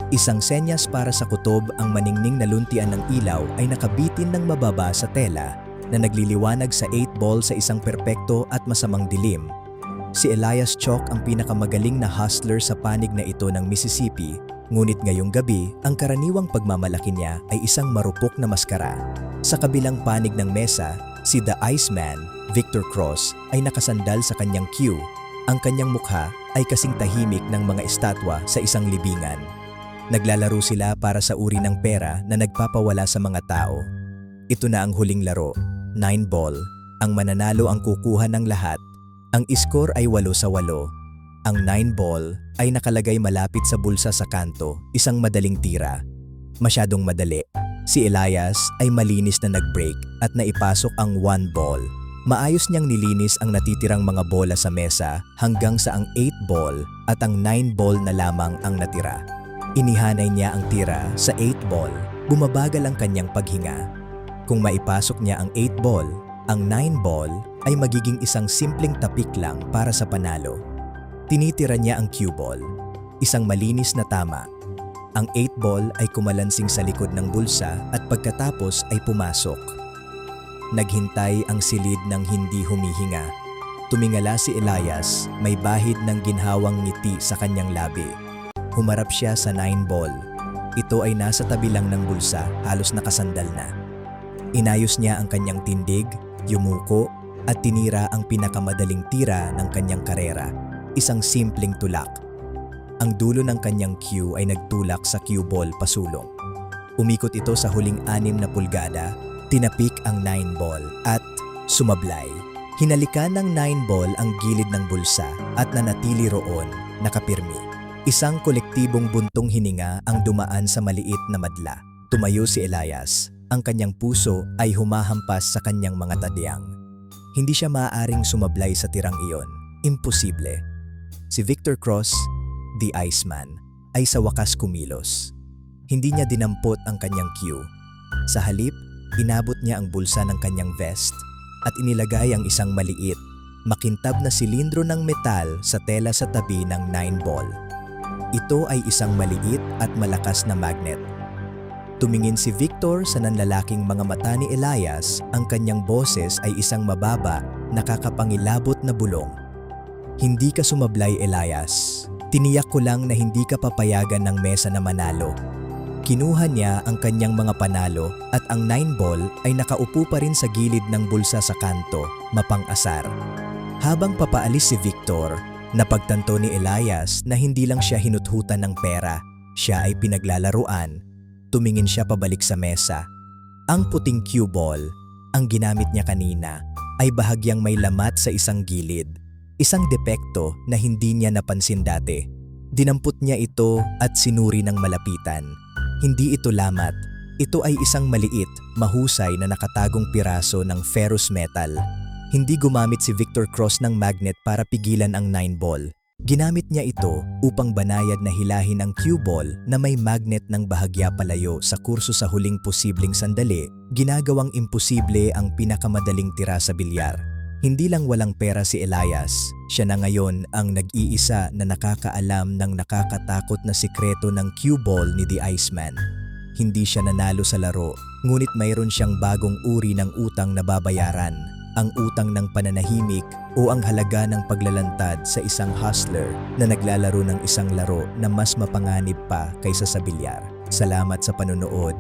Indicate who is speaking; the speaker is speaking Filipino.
Speaker 1: Isang senyas para sa kutob, ang maningning na luntian ng ilaw ay nakabitin ng mababa sa tela na nagliliwanag sa 8 ball sa isang perpekto at masamang dilim. Si Elias Chalk ang pinakamagaling na hustler sa panig na ito ng Mississippi, ngunit ngayong gabi, ang karaniwang pagmamalaki niya ay isang marupok na maskara. Sa kabilang panig ng mesa, si The Iceman, Victor Cross, ay nakasandal sa kanyang cue. Ang kanyang mukha ay kasing tahimik ng mga estatwa sa isang libingan. Naglalaro sila para sa uri ng pera na nagpapawala sa mga tao. Ito na ang huling laro, 9 ball. Ang mananalo ang kukuha ng lahat. Ang iskor ay 8-8. Ang 9 ball ay nakalagay malapit sa bulsa sa kanto, isang madaling tira. Masyadong madali. Si Elias ay malinis na nag-break at naipasok ang 1 ball. Maayos niyang nilinis ang natitirang mga bola sa mesa hanggang sa ang 8 ball at ang 9 ball na lamang ang natira. Inihanay niya ang tira sa 8 ball, bumabagal ang kanyang paghinga. Kung maipasok niya ang 8 ball, ang 9 ball ay magiging isang simpleng tapik lang para sa panalo. Tinitira niya ang cue ball, isang malinis na tama. Ang 8 ball ay kumalansing sa likod ng bulsa at pagkatapos ay pumasok. Naghintay ang silid ng hindi humihinga. Tumingala si Elias, may bahid ng ginhawang ngiti sa kanyang labi. Humarap siya sa 9 ball. Ito ay nasa tabi lang ng bulsa, halos nakasandal na. Inayos niya ang kanyang tindig, yumuko, at tinira ang pinakamadaling tira ng kanyang karera, isang simpleng tulak. Ang dulo ng kanyang cue ay nagtulak sa cue ball pasulong. Umikot ito sa huling 6 na pulgada, tinapik ang 9 ball at sumablay. Hinalikan ng 9 ball ang gilid ng bulsa at nanatili roon, nakapirmi. Isang kolektibong buntong hininga ang dumaan sa maliit na madla. Tumayo si Elias. Ang kanyang puso ay humahampas sa kanyang mga tadyang. Hindi siya maaaring sumablay sa tirang iyon. Imposible. Si Victor Cross, The Iceman, ay sa wakas kumilos. Hindi niya dinampot ang kanyang cue. Sa halip, inabot niya ang bulsa ng kanyang vest at inilagay ang isang maliit, makintab na silindro ng metal sa tela sa tabi ng 9 ball. Ito ay isang maliit at malakas na magnet. Tumingin si Victor sa nanlalaking mga mata ni Elias, ang kanyang boses ay isang mababa, nakakapangilabot na bulong. Hindi ka sumablay, Elias. Tiniyak ko lang na hindi ka papayagan ng mesa na manalo. Kinuha niya ang kanyang mga panalo at ang 9 ball ay nakaupo pa rin sa gilid ng bulsa sa kanto, mapang-asar. Habang papaalis si Victor, napagtanto ni Elias na hindi lang siya hinuthutan ng pera, siya ay pinaglalaruan. Tumingin siya pabalik sa mesa. Ang puting cue ball, ang ginamit niya kanina, ay bahagyang may lamat sa isang gilid. Isang depekto na hindi niya napansin dati. Dinampot niya ito at sinuri ng malapitan. Hindi ito lamat. Ito ay isang maliit, mahusay na nakatagong piraso ng ferrous metal. Hindi gumamit si Victor Cross ng magnet para pigilan ang 9 ball. Ginamit niya ito upang banayad na hilahin ang cue ball na may magnet ng bahagya palayo sa kurso sa huling posibleng sandali, ginagawang imposible ang pinakamadaling tira sa bilyar. Hindi lang walang pera si Elias, siya na ngayon ang nag-iisa na nakakaalam ng nakakatakot na sikreto ng cue ball ni The Iceman. Hindi siya nanalo sa laro, ngunit mayroon siyang bagong uri ng utang na babayaran. Ang utang ng pananahimik o ang halaga ng paglalantad sa isang hustler na naglalaro ng isang laro na mas mapanganib pa kaysa sa bilyar. Salamat sa panonood.